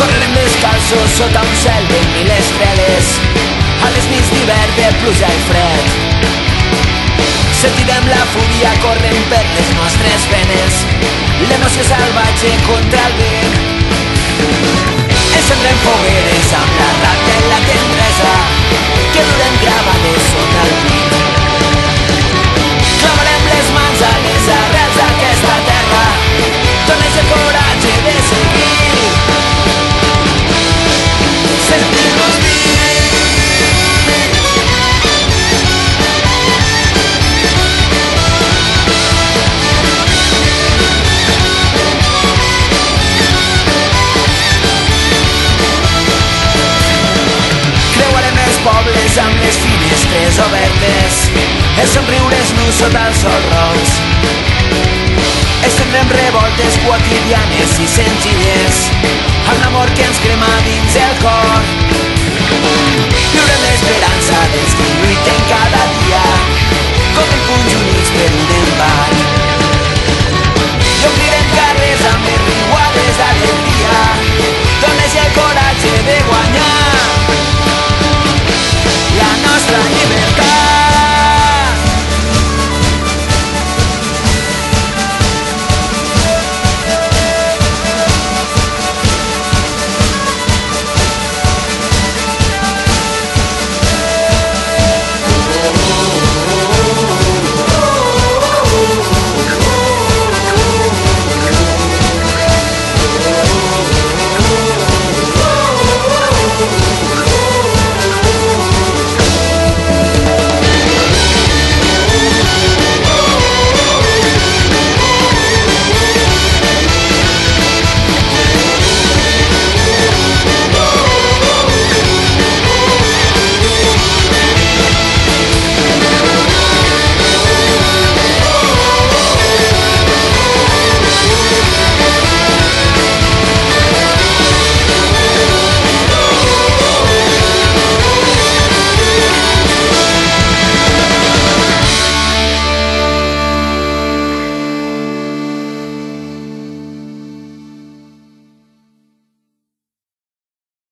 Correrem descalços sota un cel de mil estrelles, a les nits d'hivern de pluja i fred. Sentirem la fúria corrent per les nostres venes, l'emoció salvatge contra el vent. Encendrem fogueres amb la rata i la tendresa que durem gravades sota el pit. Clavarem les mans a les arrels d'aquesta terra, dones el coratge de seguir, sentir-nos vius. Creuarem els pobles amb les finestres obertes, els somriures nus sota els sols roig. Estendrem revoltes quotidianes i senzilles, amb l'amor que ens crema dins el cor. Viurem l'esperança dels que lluiten cada dia, com en punts units per un embat. I obrirem